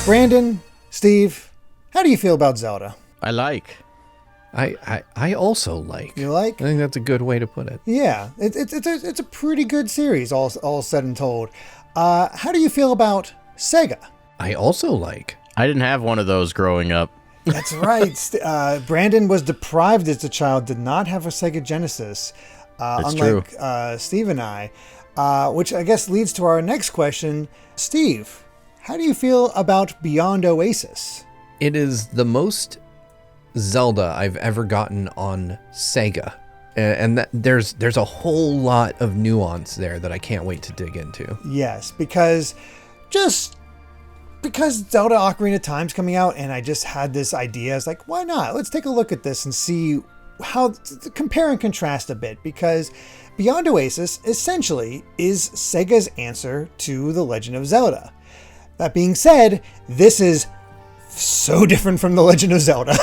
Brandon, Steve, how do you feel about Zelda? I like. I also like. You like? I think that's a good way to put it. Yeah, it's a pretty good series, all said and told. How do you feel about Sega? I also like. I didn't have one of those growing up. That's right. Brandon was deprived as a child, did not have a Sega Genesis, unlike Steve and I, which I guess leads to our next question. Steve, how do you feel about Beyond Oasis? It is the most Zelda I've ever gotten on Sega. And there's a whole lot of nuance there that I can't wait to dig into. Yes, because Zelda Ocarina of Time's coming out, and I just had this idea. I was like, why not? Let's take a look at this and see how to compare and contrast a bit, because Beyond Oasis essentially is Sega's answer to The Legend of Zelda. That being said, this is so different from The Legend of Zelda.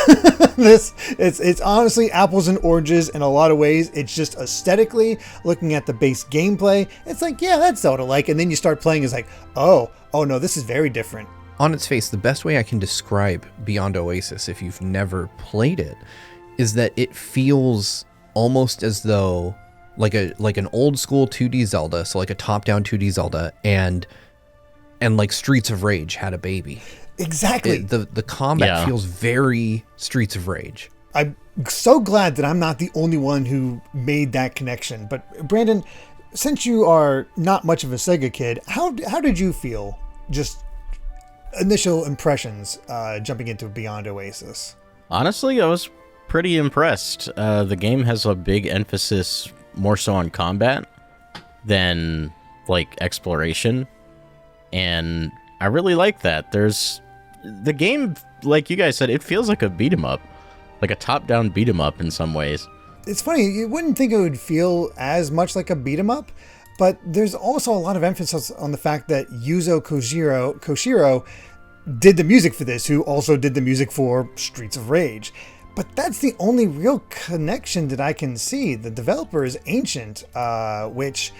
It's honestly apples and oranges in a lot of ways. It's just aesthetically, looking at the base gameplay, it's like, yeah, that's Zelda-like, and then you start playing, it's like, oh no, this is very different. On its face, the best way I can describe Beyond Oasis, if you've never played it, is that it feels almost as though like an old school 2D Zelda, so like a top-down 2D Zelda, and like Streets of Rage had a baby. Exactly. The combat feels very Streets of Rage. I'm so glad that I'm not the only one who made that connection. But Brandon, since you are not much of a Sega kid, how did you feel? Just initial impressions jumping into Beyond Oasis. Honestly, I was pretty impressed. The game has a big emphasis more so on combat than like exploration, and I really like that. The game, like you guys said, it feels like a beat 'em up, like a top-down beat 'em up in some ways. It's funny, you wouldn't think it would feel as much like a beat 'em up, but there's also a lot of emphasis on the fact that Yuzo Koshiro did the music for this, who also did the music for Streets of Rage. But that's the only real connection that I can see. The developer is Ancient, which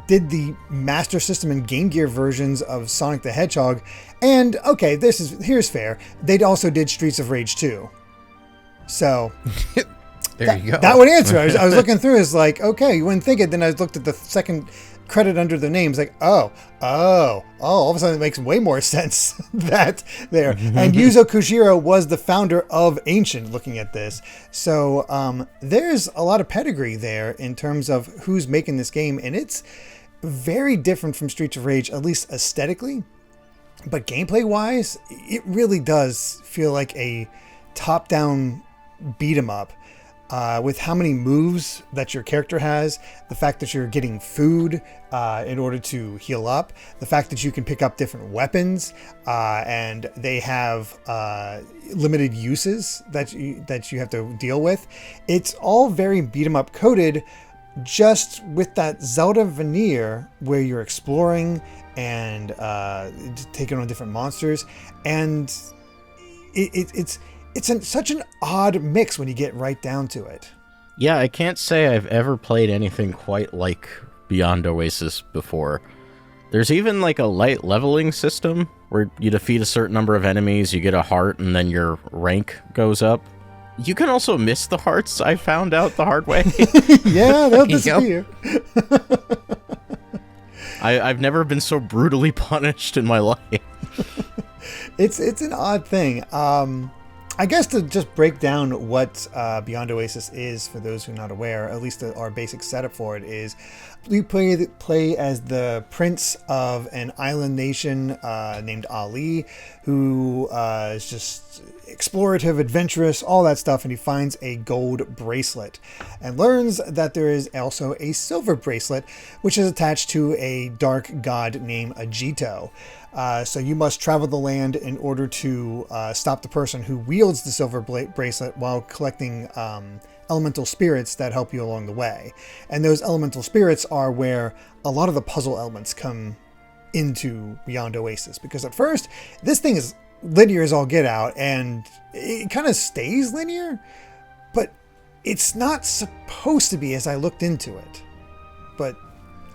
did the Master System and Game Gear versions of Sonic the Hedgehog. And okay, here's fair. They also did Streets of Rage 2. So there you go. That would answer. I was looking through. It's like, okay, you wouldn't think it. Then I looked at the second credit under the names. Like, oh, all of a sudden it makes way more sense that there. And Yuzo Koshiro was the founder of Ancient. Looking at this, so there's a lot of pedigree there in terms of who's making this game, and it's very different from Streets of Rage, at least aesthetically. But gameplay-wise, it really does feel like a top-down beat 'em up. With how many moves that your character has, the fact that you're getting food in order to heal up, the fact that you can pick up different weapons, and they have limited uses that you have to deal with. It's all very beat 'em up coded, just with that Zelda veneer where you're exploring and taking on different monsters, and it's such an odd mix when you get right down to it. Yeah, I can't say I've ever played anything quite like Beyond Oasis before. There's even like a light leveling system where you defeat a certain number of enemies, you get a heart, and then your rank goes up. You can also miss the hearts, I found out the hard way. Yeah, they'll disappear. I've never been so brutally punished in my life. It's an odd thing. I guess to just break down what Beyond Oasis is, for those who are not aware, at least our basic setup for it is, we play as the prince of an island nation named Ali, who is just explorative, adventurous, all that stuff, and he finds a gold bracelet and learns that there is also a silver bracelet, which is attached to a dark god named Ajito. So you must travel the land in order to stop the person who wields the silver bracelet while collecting elemental spirits that help you along the way. And those elemental spirits are where a lot of the puzzle elements come into Beyond Oasis. Because at first, this thing is linear as all get out, and it kind of stays linear, but it's not supposed to be as I looked into it. But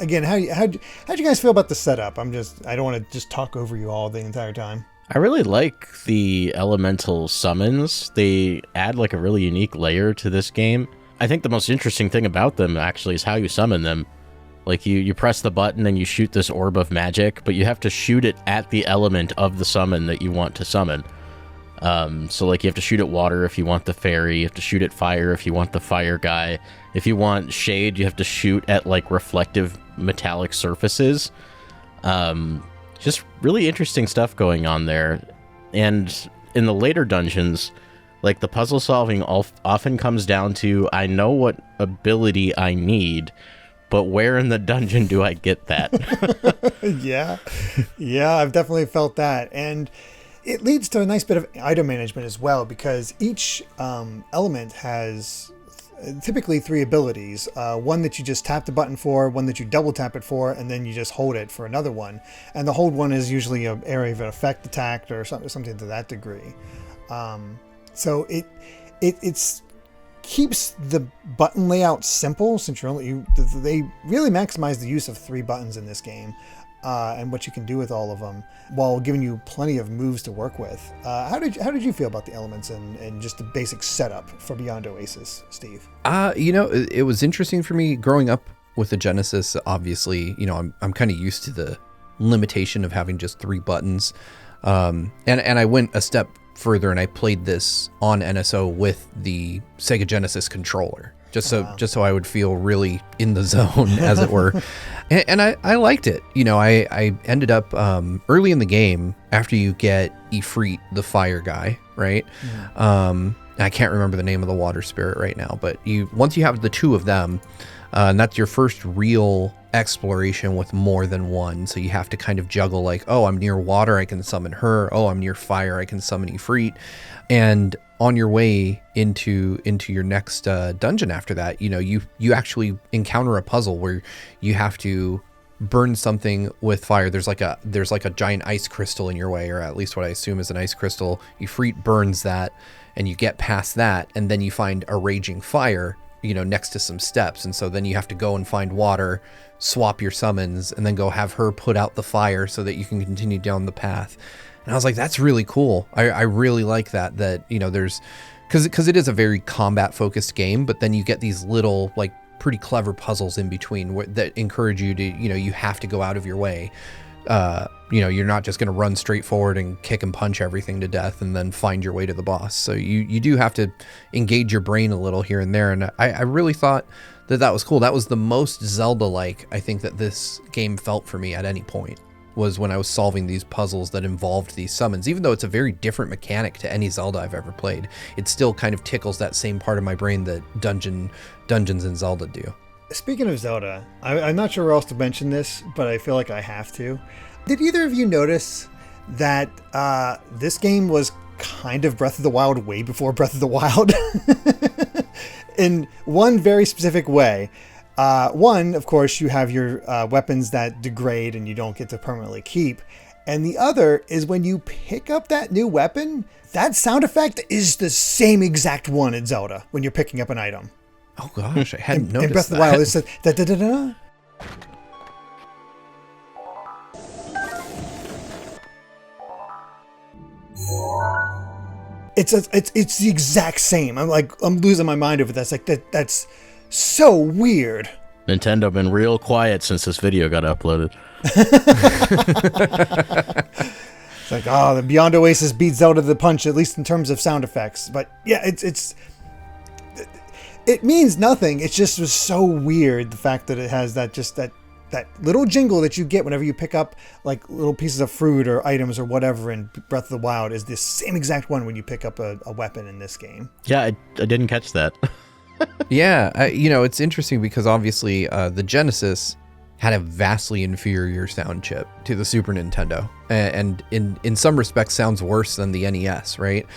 again, how'd you guys feel about the setup? I don't want to just talk over you all the entire time. I really like the elemental summons. They add like a really unique layer to this game. I think the most interesting thing about them actually is how you summon them. Like you press the button and you shoot this orb of magic, but you have to shoot it at the element of the summon that you want to summon. So like you have to shoot at water if you want the fairy, you have to shoot at fire if you want the fire guy. If you want shade, you have to shoot at like reflective metallic surfaces. Just really interesting stuff going on there. And in the later dungeons, like the puzzle solving often comes down to, I know what ability I need, but where in the dungeon do I get that? Yeah, I've definitely felt that. And it leads to a nice bit of item management as well, because each element has typically 3 abilities. One that you just tap the button for, one that you double tap it for, and then you just hold it for another one. And the hold one is usually an area of effect attacked or something to that degree. So it keeps the button layout simple, since they really maximize the use of 3 buttons in this game. And what you can do with all of them, while giving you plenty of moves to work with. How did you feel about the elements and just the basic setup for Beyond Oasis, Steve? It was interesting for me growing up with the Genesis. Obviously, I'm kind of used to the limitation of having just 3 buttons. And I went a step further and I played this on NSO with the Sega Genesis controller. Just so I would feel really in the zone, as it were. And I liked it. I ended up early in the game, after you get Ifrit, the fire guy, right? I can't remember the name of the water spirit right now, but once you have the 2 of them, and that's your first real exploration with more than one. So you have to kind of juggle like, oh, I'm near water, I can summon her. Oh, I'm near fire, I can summon Ifrit. And on your way into your next dungeon after that, you actually encounter a puzzle where you have to burn something with fire. There's like a giant ice crystal in your way, or at least what I assume is an ice crystal. Ifrit burns that, and you get past that, and then you find a raging fire, next to some steps. And so then you have to go and find water, swap your summons, and then go have her put out the fire so that you can continue down the path. And I was like, that's really cool. I really like that there's, because it is a very combat focused game, but then you get these little like pretty clever puzzles in between that encourage you to, you have to go out of your way. You're not just going to run straight forward and kick and punch everything to death and then find your way to the boss. So you do have to engage your brain a little here and there. And I really thought that was cool. That was the most Zelda-like I think that this game felt for me at any point, was when I was solving these puzzles that involved these summons. Even though it's a very different mechanic to any Zelda I've ever played, it still kind of tickles that same part of my brain that dungeons in Zelda do. Speaking of Zelda, I'm not sure where else to mention this, but I feel like I have to. Did either of you notice that this game was kind of Breath of the Wild way before Breath of the Wild? In one very specific way. One, of course, you have your weapons that degrade and you don't get to permanently keep. And the other is when you pick up that new weapon, that sound effect is the same exact one in Zelda when you're picking up an item. Oh gosh, I hadn't noticed in Breath that. of the Wild, it says da da da da. It's the exact same. I'm losing my mind over that. It's like that's so weird. Nintendo been real quiet since this video got uploaded. It's like, the Beyond Oasis beats Zelda to the punch, at least in terms of sound effects. But yeah, it means nothing. It just was so weird, the fact that it has that little jingle that you get whenever you pick up like little pieces of fruit or items or whatever in Breath of the Wild is the same exact one when you pick up a weapon in this game. Yeah, I didn't catch that. Yeah, it's interesting because obviously the Genesis had a vastly inferior sound chip to the Super Nintendo, and in some respects sounds worse than the NES, right?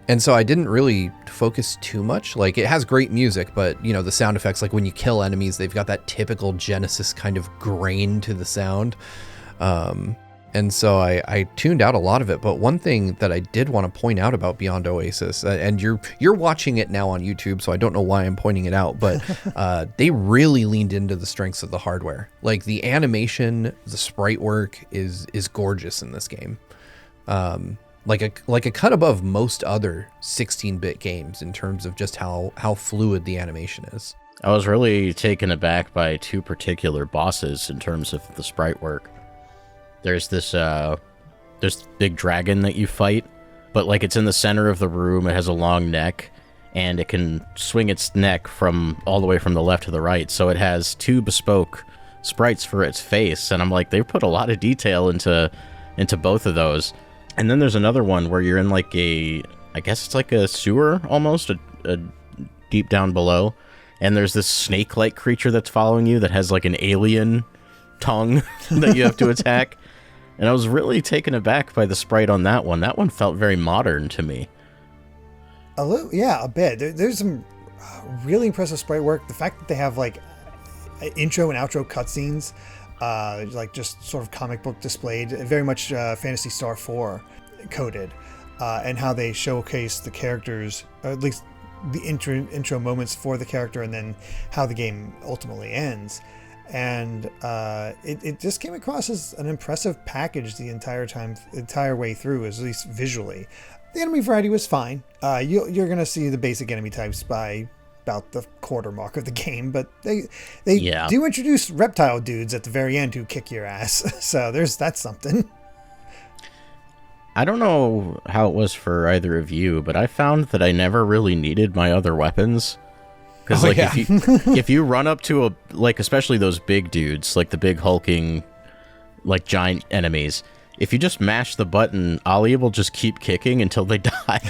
And so I didn't really focus too much. Like, it has great music, but the sound effects, like when you kill enemies, they've got that typical Genesis kind of grain to the sound. And so I tuned out a lot of it. But one thing that I did want to point out about Beyond Oasis, and you're watching it now on YouTube, so I don't know why I'm pointing it out, but they really leaned into the strengths of the hardware. Like the animation, the sprite work is gorgeous in this game. Like a cut above most other 16-bit games in terms of just how fluid the animation is. I was really taken aback by two particular bosses in terms of the sprite work. There's this big dragon that you fight, but like it's in the center of the room. It has a long neck, and it can swing its neck from all the way from the left to the right. So it has two bespoke sprites for its face, and I'm like, they put a lot of detail into both of those. And then there's another one where you're in like I guess it's like a sewer almost, a deep down below, and there's this snake-like creature that's following you that has like an alien tongue that you have to attack. And I was really taken aback by the sprite on that one. That one felt very modern to me. A little, yeah, a bit. There's some really impressive sprite work. The fact that they have like intro and outro cutscenes, like just sort of comic book displayed, very much Phantasy Star 4 coded, and how they showcase the characters, or at least the intro moments for the character, and then how the game ultimately ends. And it just came across as an impressive package the entire way through, at least visually. The enemy variety was fine. You're going to see the basic enemy types by about the quarter mark of the game, but they do introduce reptile dudes at the very end who kick your ass. So that's something. I don't know how it was for either of you, but I found that I never really needed my other weapons. Because if you run up to especially those big dudes, like the big hulking, like giant enemies, if you just mash the button, Ollie will just keep kicking until they die.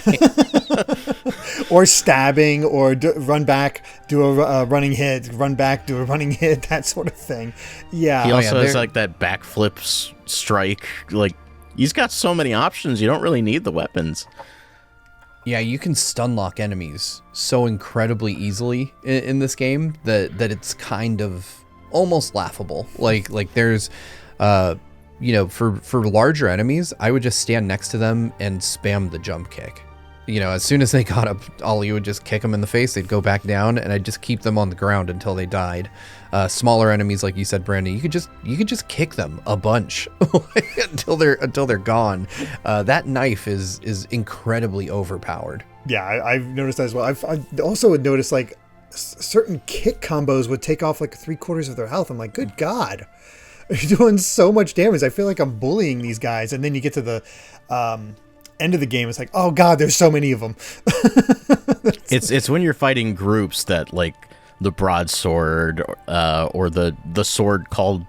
Or stabbing, or run back, do a running hit, run back, do a running hit, that sort of thing. Yeah. He also has like that backflip strike. Like, he's got so many options. You don't really need the weapons. Yeah, you can stun lock enemies so incredibly easily in this game that it's kind of almost laughable. Like there's, for larger enemies, I would just stand next to them and spam the jump kick. As soon as they got up, Ollie would just kick them in the face. They'd go back down, and I'd just keep them on the ground until they died. Smaller enemies, like you said, Brandon, you could just kick them a bunch until they're gone. That knife is incredibly overpowered. Yeah, I've noticed that as well. I've also would notice like certain kick combos would take off like 3/4 of their health. I'm like, good God, you're doing so much damage. I feel like I'm bullying these guys, and then you get to the end of the game, it's like, oh God, there's so many of them. It's when you're fighting groups that like the broadsword or the sword called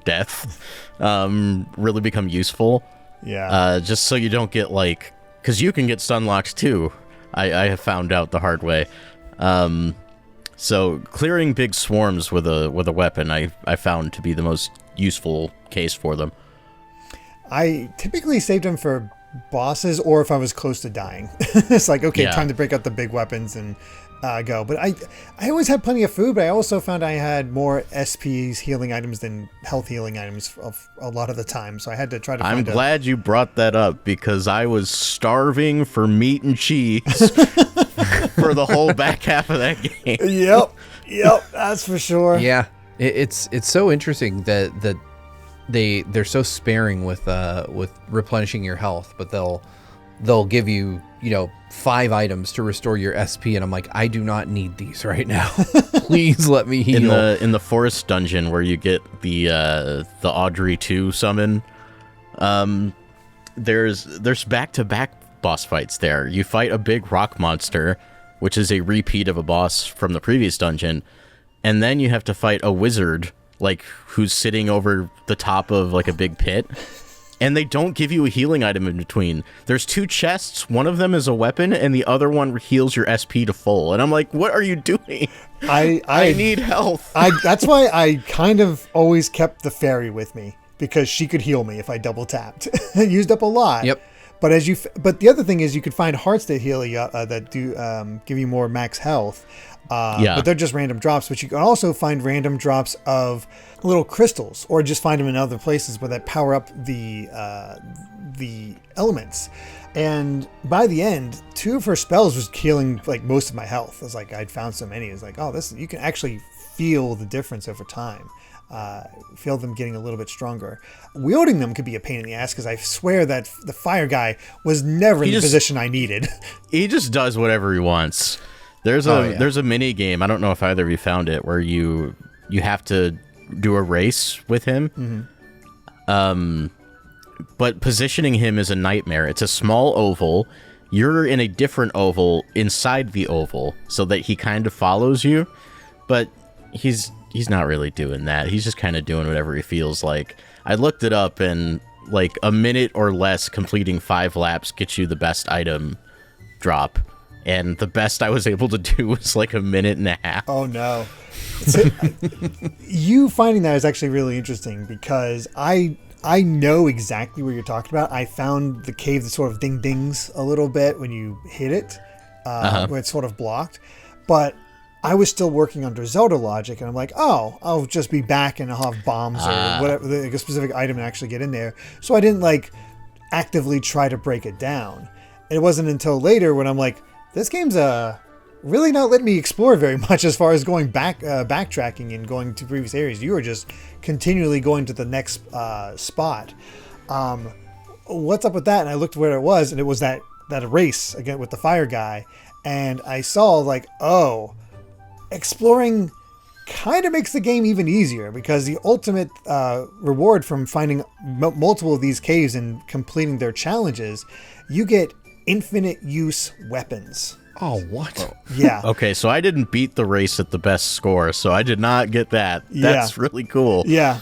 death really become useful. Yeah. Just so you don't get like, because you can get stun locked too. I have found out the hard way. So clearing big swarms with a weapon, I found to be the most useful case for them. I typically saved them for bosses, or if I was close to dying. It's like, okay, time to break out the big weapons and go. But I always had plenty of food, but I also found I had more SPs, healing items, than health healing items a lot of the time. So I had to try to find I'm glad you brought that up, because I was starving for meat and cheese for the whole back half of that game. Yep, that's for sure. Yeah, it's so interesting that they're so sparing with replenishing your health, but they'll give you 5 items to restore your SP, and I'm like, I do not need these right now. Please let me heal. In the forest dungeon where you get the Audrey 2 summon, there's back-to-back boss fights there. You fight a big rock monster, which is a repeat of a boss from the previous dungeon, and then you have to fight a wizard, like, who's sitting over the top of like a big pit, and they don't give you a healing item in between. There's 2 chests, one of them is a weapon, and the other one heals your SP to full, and I'm like, what are you doing? I need health. That's why I kind of always kept the fairy with me, because she could heal me if I double tapped. I used up a lot. Yep. But the other thing is, you could find hearts that heal you, that do give you more max health. Yeah. But they're just random drops. But you can also find random drops of little crystals, or just find them in other places where that power up the elements. And by the end, 2 of her spells was killing like most of my health. I was like, I'd found so many. It was like, oh, this, you can actually feel the difference over time. Feel them getting a little bit stronger. Wielding them could be a pain in the ass, because I swear that the fire guy was never in the position I needed. He just does whatever he wants. There's a mini game, I don't know if either of you found it, where you have to do a race with him. But positioning him is a nightmare. It's a small oval. You're in a different oval inside the oval, so that he kind of follows you. But he's not really doing that. He's just kind of doing whatever he feels like. I looked it up, and like a minute or less completing 5 laps gets you the best item drop. And the best I was able to do was like a minute and a half. Oh, no. So, you finding that is actually really interesting, because I know exactly what you're talking about. I found the cave that sort of dings a little bit when you hit it, where it's sort of blocked. But I was still working under Zelda logic, and I'm like, oh, I'll just be back and I'll have bombs or whatever, like a specific item, and actually get in there. So I didn't like actively try to break it down. It wasn't until later when I'm like, this game's really not letting me explore very much as far as going backtracking and going to previous areas. You were just continually going to the next spot. What's up with that? And I looked where it was, and it was that race again with the fire guy. And I saw like, oh, exploring kind of makes the game even easier, because the ultimate reward from finding multiple of these caves and completing their challenges, you get infinite use weapons. Oh, what? Yeah. Okay, so I didn't beat the race at the best score, so I did not get that. That's really cool. Yeah.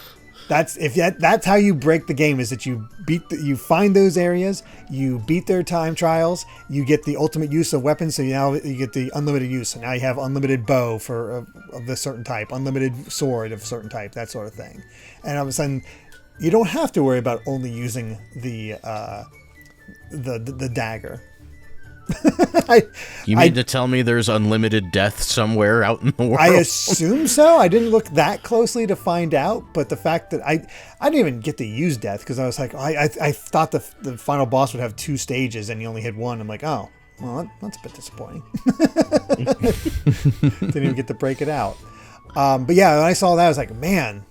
That's how you break the game, is that you you find those areas, you beat their time trials, you get the ultimate use of weapons, so now you get the unlimited use. So now you have unlimited bow of a certain type, unlimited sword of a certain type, that sort of thing. And all of a sudden, you don't have to worry about only using the dagger. You mean to tell me there's unlimited death somewhere out in the world? I assume so. I didn't look that closely to find out, but the fact that I didn't even get to use death, because I was like, I thought the final boss would have 2 stages and you only hit 1. I'm like, oh, well, that's a bit disappointing. Didn't even get to break it out. But yeah, when I saw that, I was like, man,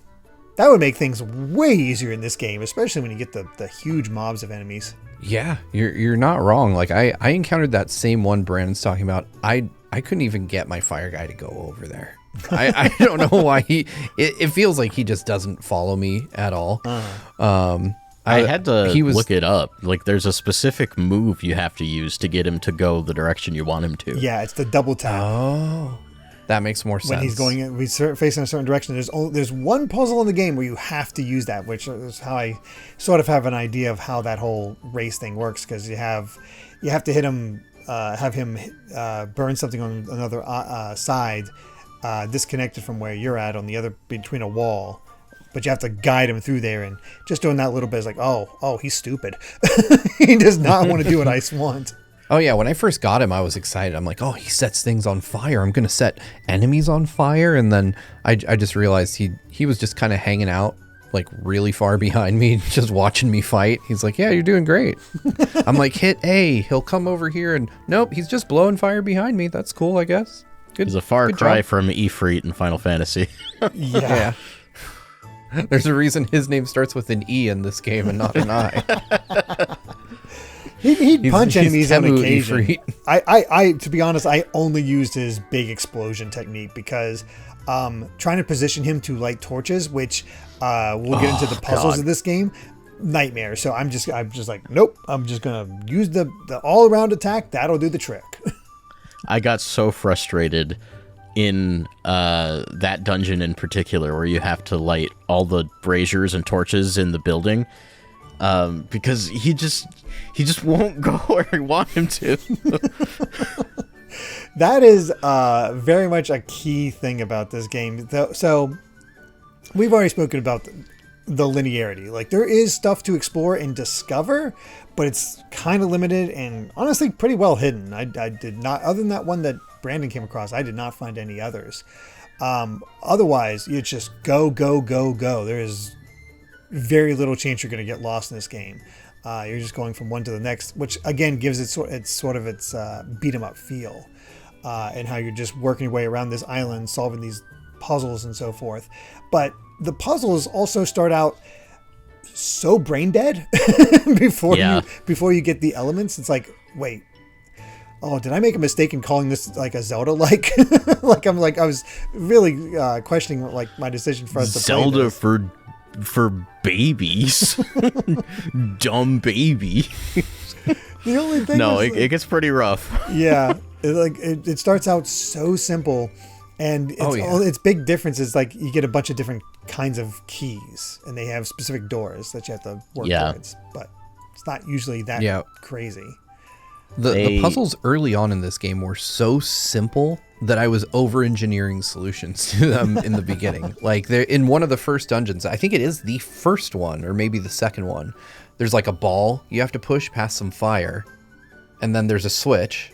that would make things way easier in this game, especially when you get the huge mobs of enemies. Yeah, you're not wrong. Like I encountered that same one Brandon's talking about. I couldn't even get my fire guy to go over there. I don't know why it feels like he just doesn't follow me at all. I had to look it up. Like there's a specific move you have to use to get him to go the direction you want him to. Yeah, it's the double tap. Oh. That makes more sense. When he's going, we facing a certain direction. There's one puzzle in the game where you have to use that, which is how I sort of have an idea of how that whole race thing works. Because you have to hit him, have him burn something on another side, disconnected from where you're at on the other, between a wall. But you have to guide him through there, and just doing that little bit is like, oh, he's stupid. He does not want to do what I want. Oh yeah, when I first got him, I was excited. I'm like, oh, he sets things on fire. I'm going to set enemies on fire. And then I just realized he was just kind of hanging out like really far behind me, just watching me fight. He's like, yeah, you're doing great. I'm like, hit A. He'll come over here, and nope, he's just blowing fire behind me. That's cool, I guess. Good. He's a far cry job. from Ifrit in Final Fantasy. Yeah. There's a reason his name starts with an E in this game and not an I. He'd punch enemies on occasion. Ifrit. I to be honest, I only used his big explosion technique because trying to position him to light torches, which we'll get into the puzzles of this game, nightmare. So I'm just like, nope, I'm just gonna use the all around attack. That'll do the trick. I got so frustrated in that dungeon in particular, where you have to light all the braziers and torches in the building, because he just won't go where I want him to. That is very much a key thing about this game. So we've already spoken about the linearity. Like, there is stuff to explore and discover, but it's kind of limited and honestly pretty well hidden. I did not, other than that one that Brandon came across. I did not find any others. Otherwise, it's just go, go, go, go. There is very little chance you're going to get lost in this game. You're just going from one to the next, which again gives it sort of its beat 'em up feel, and how you're just working your way around this island, solving these puzzles and so forth. But the puzzles also start out so brain dead before you get the elements. It's like, wait, oh, did I make a mistake in calling this like a Zelda like? I was really questioning like my decision for us to play Zelda this. for babies. Dumb baby. The only thing it gets pretty rough. Yeah, it starts out so simple, and its big difference is like you get a bunch of different kinds of keys, and they have specific doors that you have to work towards. But it's not usually that crazy. The puzzles early on in this game were so simple that I was over-engineering solutions to them in the beginning. Like, they're in one of the first dungeons, I think it is the first one, or maybe the second one, there's like a ball you have to push past some fire, and then there's a switch.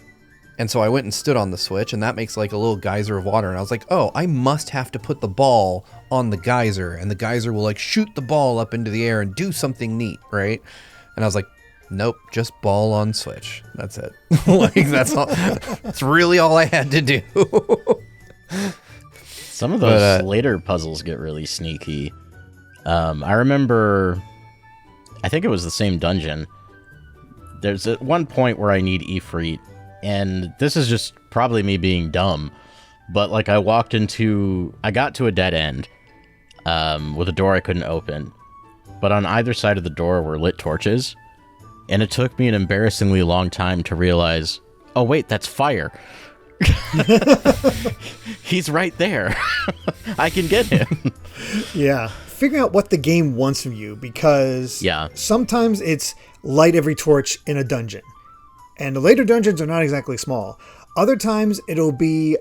And so I went and stood on the switch, and that makes like a little geyser of water. And I was like, oh, I must have to put the ball on the geyser, and the geyser will like shoot the ball up into the air and do something neat, right? And I was like, nope, just ball on switch. That's it. Like, that's all. That's really all I had to do. Some of those later puzzles get really sneaky. I remember, I think it was the same dungeon. There's at one point where I need Ifrit, and this is just probably me being dumb, but like I got to a dead end with a door I couldn't open, but on either side of the door were lit torches. And it took me an embarrassingly long time to realize, oh, wait, that's fire. He's right there. I can get him. Yeah. Figuring out what the game wants from you, because sometimes it's light every torch in a dungeon. And the later dungeons are not exactly small. Other times it'll be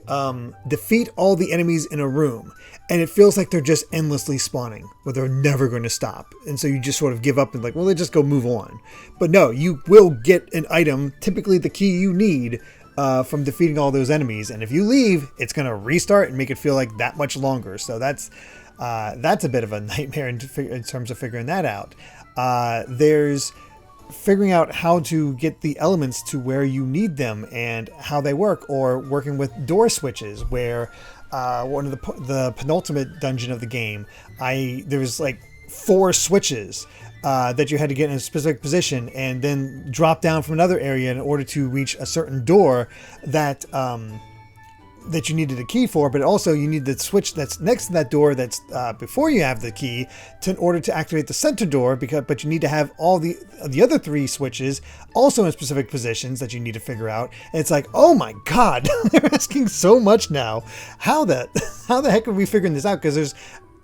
defeat all the enemies in a room. And it feels like they're just endlessly spawning, where they're never going to stop. And so you just sort of give up and like, well, let's just go move on. But no, you will get an item, typically the key you need, from defeating all those enemies. And if you leave, it's going to restart and make it feel like that much longer. So that's a bit of a nightmare in terms of figuring that out. There's figuring out how to get the elements to where you need them and how they work, or working with door switches where... one of the penultimate dungeon of the game, there was like 4 switches that you had to get in a specific position and then drop down from another area in order to reach a certain door that you needed a key for, but also you need the switch that's next to that door that's before you have the key in order to activate the center door, but you need to have all the other 3 switches also in specific positions that you need to figure out. And it's like, oh my god, they're asking so much now. How the heck are we figuring this out? Because there's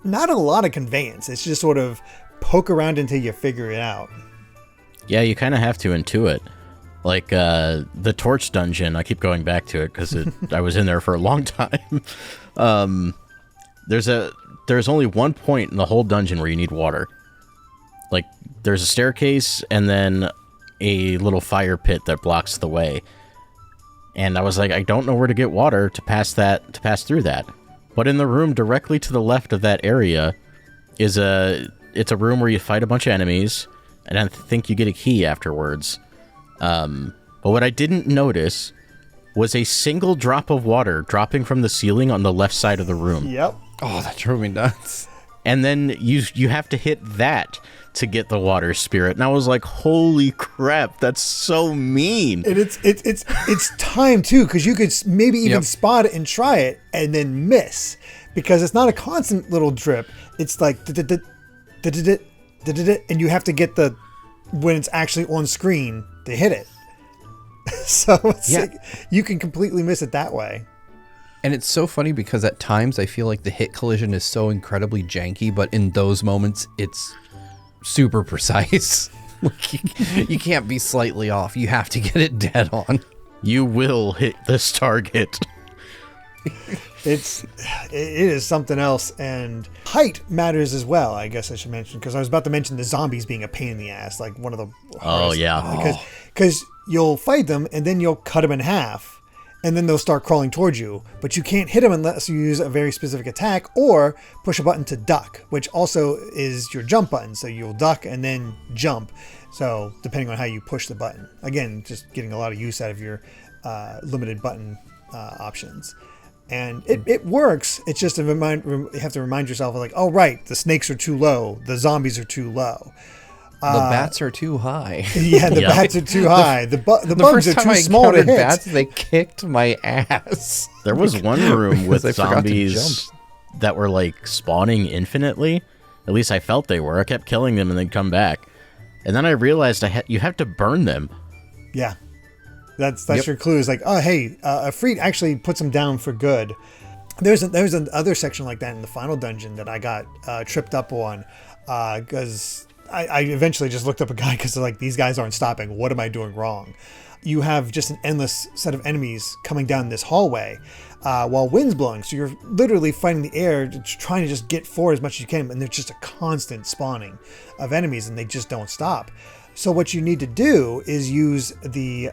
not a lot of conveyance. It's just sort of poke around until you figure it out. Yeah, you kind of have to intuit. Like, the torch dungeon, I keep going back to it because I was in there for a long time. There's only one point in the whole dungeon where you need water. Like, there's a staircase and then a little fire pit that blocks the way. And I was like, I don't know where to get water to pass through that. But in the room directly to the left of that area it's a room where you fight a bunch of enemies, and I think you get a key afterwards. But what I didn't notice was a single drop of water dropping from the ceiling on the left side of the room. Yep. Oh, that drove me nuts. And then you have to hit that to get the water spirit. And I was like, holy crap, that's so mean. And it's time too, because you could maybe even spot it and try it and then miss, because it's not a constant little drip. It's like and you have to get when it's actually on screen to hit it. So it's like, you can completely miss it that way. And it's so funny because at times I feel like the hit collision is so incredibly janky, but in those moments it's super precise. Like, you can't be slightly off. You have to get it dead on. You will hit this target. It is something else, and height matters as well, I guess I should mention, because I was about to mention the zombies being a pain in the ass, like one of the hardest, because you'll fight them and then you'll cut them in half, and then they'll start crawling towards you. But you can't hit them unless you use a very specific attack or push a button to duck, which also is your jump button. So you'll duck and then jump. So depending on how you push the button. Again, just getting a lot of use out of your limited button options. And it works. It's just you have to remind yourself like, oh, right, the snakes are too low. The zombies are too low. The bats are too high. Yeah, the bats are too high. The bugs are too small to hit. Bats, they kicked my ass. There was one room with zombies that were like spawning infinitely. At least I felt they were. I kept killing them and they'd come back. And then I realized you have to burn them. Yeah. That's your clue. Is like, oh, hey, Afreet actually puts them down for good. There's another section like that in the final dungeon that I got tripped up on because I eventually just looked up a guy because like these guys aren't stopping. What am I doing wrong? You have just an endless set of enemies coming down this hallway while wind's blowing. So you're literally fighting the air, trying to just get forward as much as you can. And there's just a constant spawning of enemies and they just don't stop. So what you need to do is use the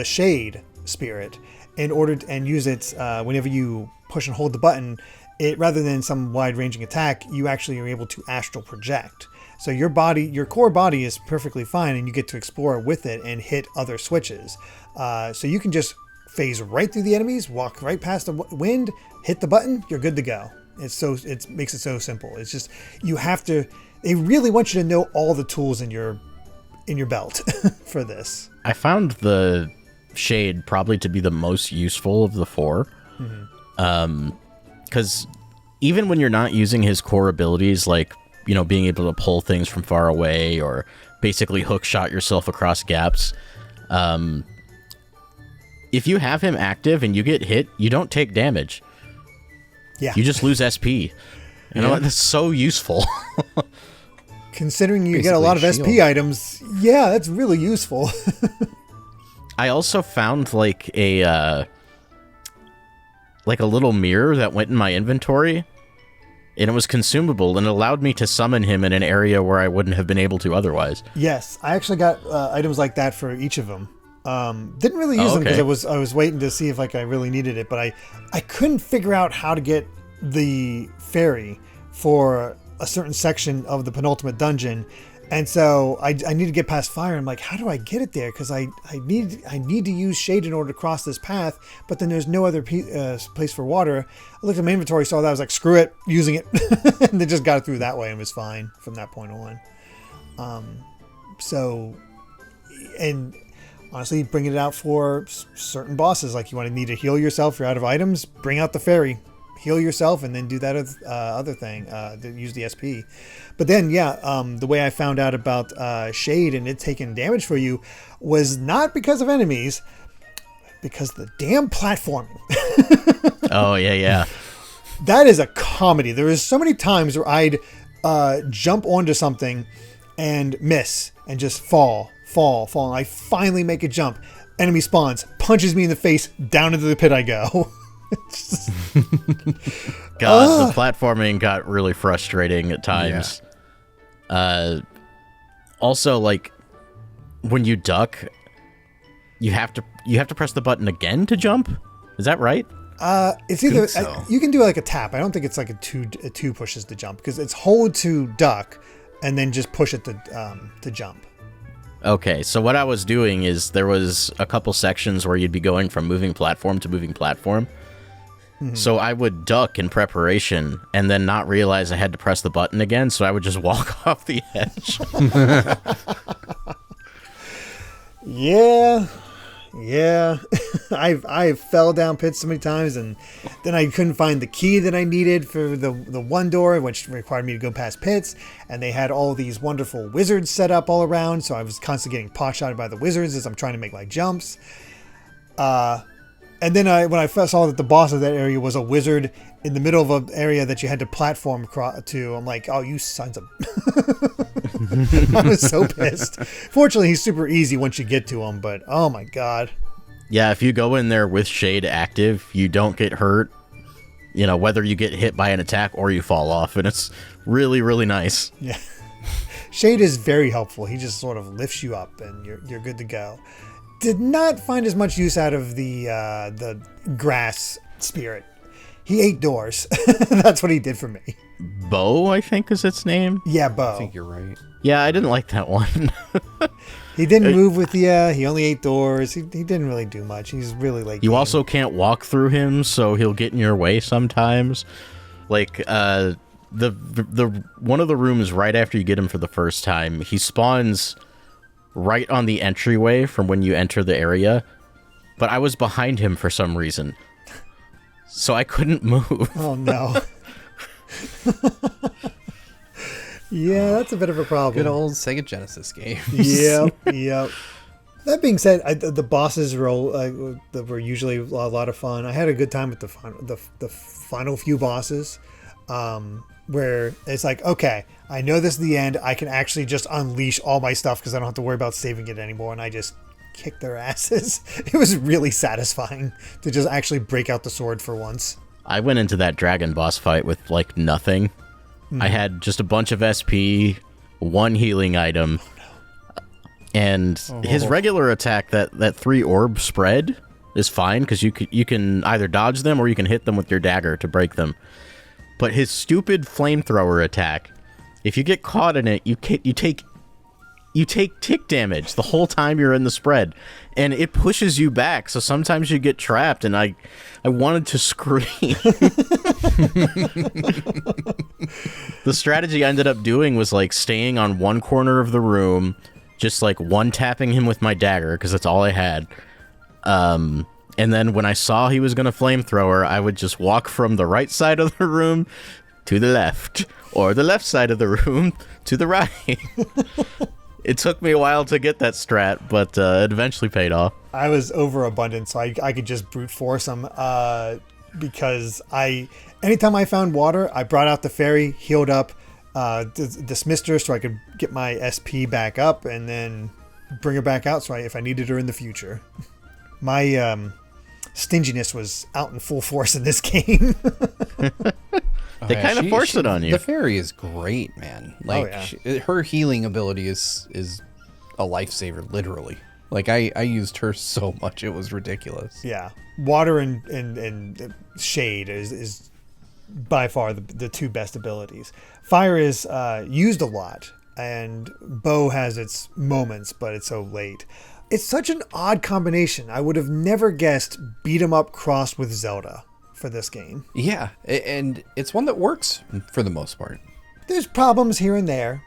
shade spirit in order to, and use it whenever you push and hold the button. It rather than some wide-ranging attack, you actually are able to astral project. So your core body is perfectly fine, and you get to explore with it and hit other switches. So you can just phase right through the enemies, walk right past the wind, hit the button, you're good to go. It makes it so simple. It's just you have to. They really want you to know all the tools in your belt for this. I found the shade probably to be the most useful of the four. Because even when you're not using his core abilities, like, you know, being able to pull things from far away or basically hook shot yourself across gaps, if you have him active and you get hit, you don't take damage. Yeah. You just lose SP. You know, that's so useful. Considering you get a lot of SP items, yeah, that's really useful. I also found like a little mirror that went in my inventory, and it was consumable, and it allowed me to summon him in an area where I wouldn't have been able to otherwise. Yes, I actually got items like that for each of them. Didn't really use them because I was waiting to see if like I really needed it, but I couldn't figure out how to get the fairy for a certain section of the penultimate dungeon, and so I need to get past fire. I'm like, how do I get it there? Because I need to use shade in order to cross this path, but then there's no other place for water. I looked at my inventory, saw that, I was like, screw it, using it, and then just got it through that way and was fine from that point on. So, and honestly, bringing it out for certain bosses, like you want to need to heal yourself, you're out of items, bring out the fairy. Heal yourself and then do that other thing, use the SP. But then, the way I found out about Shade and it taking damage for you was not because of enemies, because the damn platforming. Oh, yeah. That is a comedy. There is so many times where I'd jump onto something and miss and just fall. And I finally make a jump. Enemy spawns, punches me in the face, down into the pit I go. God, the platforming got really frustrating at times. Yeah. Also, like when you duck, you have to press the button again to jump. Is that right? It's either you can do like a tap. I don't think it's like a two pushes to jump because it's hold to duck and then just push it to jump. Okay, so what I was doing is there was a couple sections where you'd be going from moving platform to moving platform. So I would duck in preparation and then not realize I had to press the button again, so I would just walk off the edge. Yeah. I fell down pits so many times, and then I couldn't find the key that I needed for the one door, which required me to go past pits, and they had all these wonderful wizards set up all around, so I was constantly getting pot-shotted by the wizards as I'm trying to make my jumps. And then when I first saw that the boss of that area was a wizard in the middle of an area that you had to platform to, I'm like, oh, you sons of... I was so pissed. Fortunately, he's super easy once you get to him, but oh my God. Yeah, if you go in there with Shade active, you don't get hurt, you know, whether you get hit by an attack or you fall off, and it's really, really nice. Yeah. Shade is very helpful. He just sort of lifts you up and you're good to go. did not find as much use out of the grass spirit. He ate doors. That's what he did for me. Bo, I think is its name. Yeah, Bo. I think you're right. Yeah, I didn't like that one. He didn't move with the, he only ate doors. He didn't really do much. He's really like... You also can't walk through him, so he'll get in your way sometimes. Like, the one of the rooms right after you get him for the first time, he spawns right on the entryway from when you enter the area, but I was behind him for some reason, so I couldn't move. Oh, no. Yeah, that's a bit of a problem. Good old Sega Genesis games. Yep. That being said, the bosses were usually a lot of fun. I had a good time with the final few bosses, where it's like, okay, I know this is the end. I can actually just unleash all my stuff because I don't have to worry about saving it anymore, and I just kick their asses. It was really satisfying to just actually break out the sword for once. I went into that dragon boss fight with like nothing. I had just a bunch of SP, one healing item, and his regular attack, that 3 orb spread, is fine because you can either dodge them or you can hit them with your dagger to break them. But his stupid flamethrower attack, if you get caught in it, you take tick damage the whole time you're in the spread, and it pushes you back. So sometimes you get trapped, and I wanted to scream. The strategy I ended up doing was like staying on one corner of the room, just like one tapping him with my dagger because that's all I had. And then when I saw he was gonna flamethrower, I would just walk from the right side of the room to the left, or the left side of the room to the right. It took me a while to get that strat, but it eventually paid off. I was overabundant, so I could just brute force them, because anytime I found water, I brought out the fairy, healed up, dismissed her so I could get my SP back up, and then bring her back out so if I needed her in the future. My stinginess was out in full force in this game. They kind of force it on you. The fairy is great, man. Like, her healing ability is a lifesaver, literally. Like, I used her so much, it was ridiculous. Yeah. Water and shade is by far the two best abilities. Fire is used a lot, and bow has its moments, but it's so late. It's such an odd combination. I would have never guessed beat 'em up crossed with Zelda for this game. Yeah, and it's one that works for the most part. There's problems here and there,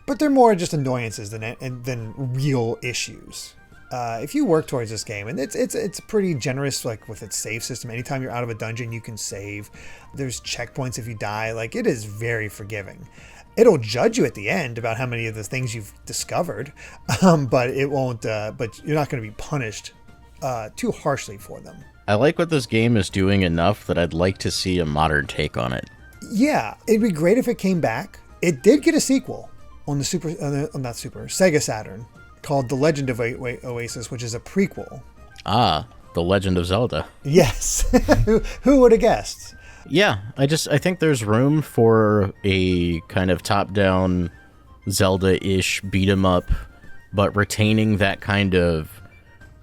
but they're more just annoyances than real issues. If you work towards this game, and it's pretty generous, like with its save system. Anytime you're out of a dungeon, you can save. There's checkpoints if you die. Like, it is very forgiving. It'll judge you at the end about how many of the things you've discovered, but it won't. But you're not going to be punished too harshly for them. I like what this game is doing enough that I'd like to see a modern take on it. Yeah, it'd be great if it came back. It did get a sequel on the Sega Saturn called The Legend of Oasis, which is a prequel. Ah, The Legend of Zelda. Yes. Who would have guessed? Yeah, I think there's room for a kind of top-down Zelda-ish beat-em-up, but retaining that kind of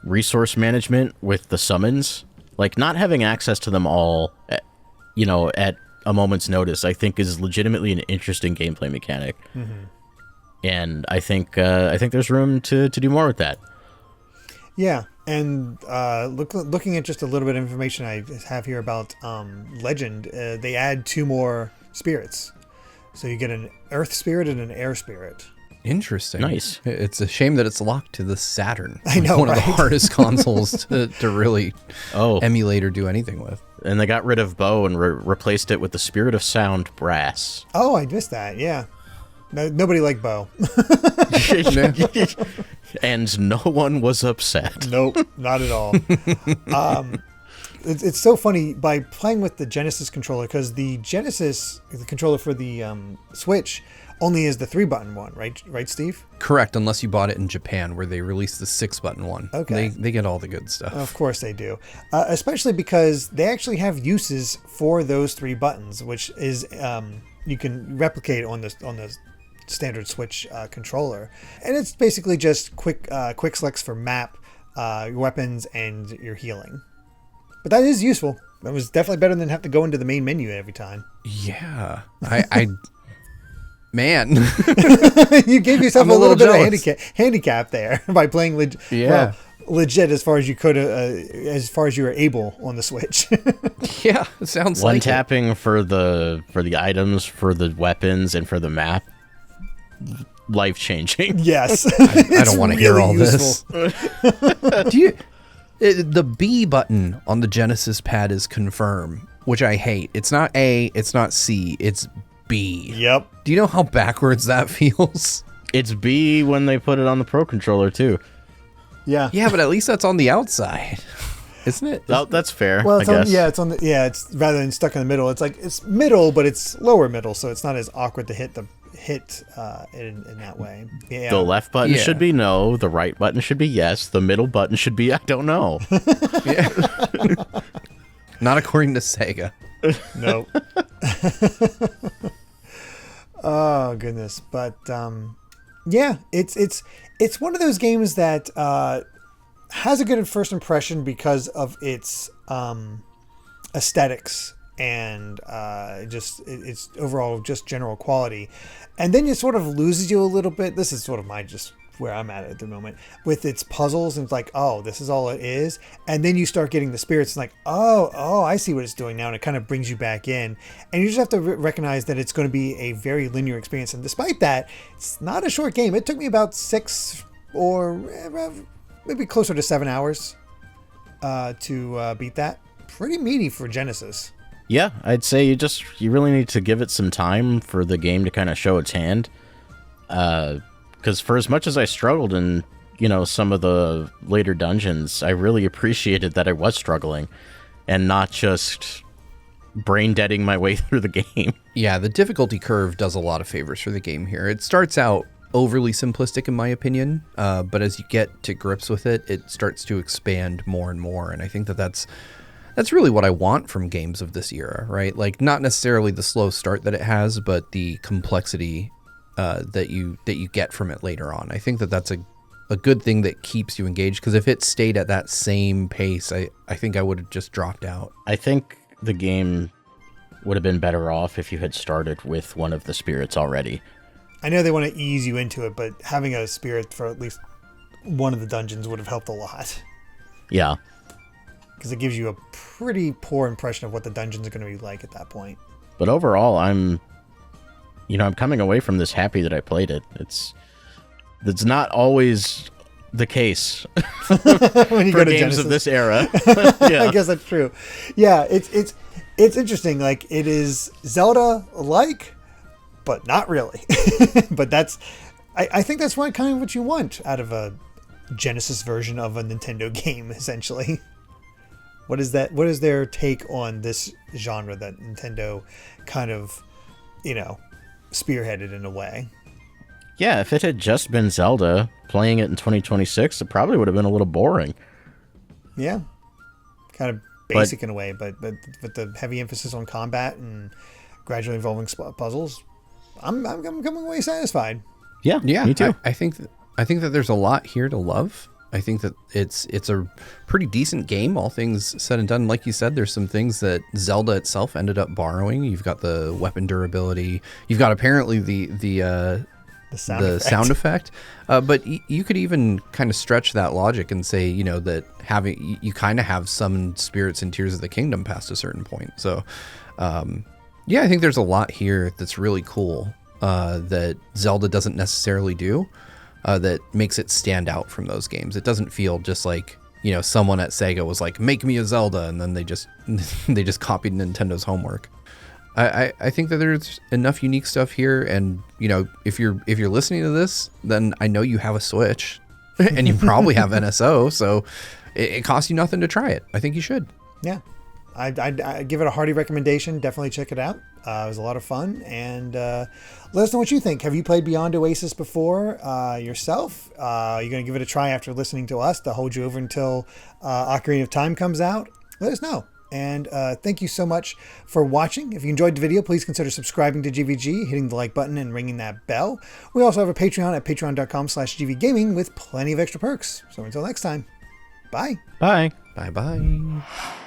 resource management with the summons. Like, not having access to them all, at a moment's notice, I think is legitimately an interesting gameplay mechanic. Mm-hmm. And I think there's room to do more with that. Yeah, and looking at just a little bit of information I have here about Legend, they add 2 more spirits. So you get an earth spirit and an air spirit. Interesting. Nice. It's a shame that it's locked to the Saturn. I know, one of the hardest consoles to really emulate or do anything with. And they got rid of bow and replaced it with the Spirit of Sound brass. Oh, I missed that. Yeah. Nobody liked bow. And no one was upset. Nope, not at all. It's so funny by playing with the Genesis controller, because the controller for the Switch only is the 3-button one, right, Steve? Correct, unless you bought it in Japan, where they released the 6-button one. Okay. They get all the good stuff. Of course they do. Especially because they actually have uses for those 3 buttons, which is you can replicate on the standard Switch controller. And it's basically just quick selects for map, your weapons, and your healing. But that is useful. That was definitely better than have to go into the main menu every time. Yeah. I man. You gave yourself I'm a a little bit jealous. of handicap there by playing legit as far as you could, as far as you were able on the Switch. Yeah, it sounds One like tapping for the items, for the weapons, and for the map. Life changing. Yes. I don't want to hear all this. Do you? The B button on the Genesis pad is confirm, which I hate. It's not A, it's not C, it's B. Yep. Do you know how backwards that feels? It's B when they put it on the Pro Controller too. Yeah. Yeah, but at least that's on the outside, isn't it? Oh, that's fair. Well, I guess. it's rather than stuck in the middle. It's like it's middle, but it's lower middle, so it's not as awkward to hit in that way. Yeah. The left button Yeah. should be no. The right button should be yes. The middle button should be I don't know. Yeah. Not according to Sega. No. Oh goodness, but yeah, it's one of those games that has a good first impression because of its aesthetics and just its overall just general quality, and then it sort of loses you a little bit. This is sort of my just where I'm at the moment with its puzzles, and it's like, oh, this is all it is, and then you start getting the spirits and like, oh, I see what it's doing now, and it kind of brings you back in, and you just have to recognize that it's going to be a very linear experience. And despite that, it's not a short game. It took me about 6 or maybe closer to 7 hours to beat that. Pretty meaty for Genesis. Yeah, I'd say you really need to give it some time for the game to kind of show its hand. Because for as much as I struggled in, some of the later dungeons, I really appreciated that I was struggling and not just brain deading my way through the game. Yeah, the difficulty curve does a lot of favors for the game here. It starts out overly simplistic in my opinion, but as you get to grips with it, it starts to expand more and more. And I think that's really what I want from games of this era, right? Like, not necessarily the slow start that it has, but the complexity that you get from it later on. I think that's a good thing that keeps you engaged, because if it stayed at that same pace, I think I would have just dropped out. I think the game would have been better off if you had started with one of the spirits already. I know they want to ease you into it, but having a spirit for at least one of the dungeons would have helped a lot. Yeah. Because it gives you a pretty poor impression of what the dungeons are going to be like at that point. But overall, I'm coming away from this happy that I played it. That's not always the case when you for go to games Genesis. of this era. I guess that's true. Yeah, it's interesting. Like, it is Zelda-like, but not really. But I think that's kind of what you want out of a Genesis version of a Nintendo game, essentially. What is that? What is their take on this genre that Nintendo kind of, spearheaded in a way? Yeah, if it had just been Zelda, playing it in 2026, it probably would have been a little boring. Yeah, kind of basic in a way, but with the heavy emphasis on combat and gradually evolving puzzles, I'm coming away satisfied. Yeah, me too. I think that there's a lot here to love. I think that it's a pretty decent game, all things said and done. Like you said, there's some things that Zelda itself ended up borrowing. You've got the weapon durability. You've got apparently the sound effect. But you could even kind of stretch that logic and say, that you kind of have summoned spirits in Tears of the Kingdom past a certain point. So, I think there's a lot here that's really cool that Zelda doesn't necessarily do. That makes it stand out from those games. It doesn't feel just like, someone at Sega was like, make me a Zelda, and then they just copied Nintendo's homework. I think that there's enough unique stuff here, and if you're listening to this, then I know you have a Switch, and you probably have NSO, so it costs you nothing to try it. I think you should. Yeah, I give it a hearty recommendation. Definitely check it out. It was a lot of fun, and let us know what you think. Have you played Beyond Oasis before yourself? You're going to give it a try after listening to us to hold you over until Ocarina of Time comes out? Let us know. And thank you so much for watching. If you enjoyed the video, please consider subscribing to GVG, hitting the like button, and ringing that bell. We also have a Patreon at patreon.com/GVGaming with plenty of extra perks. So until next time. Bye. Bye. Bye bye.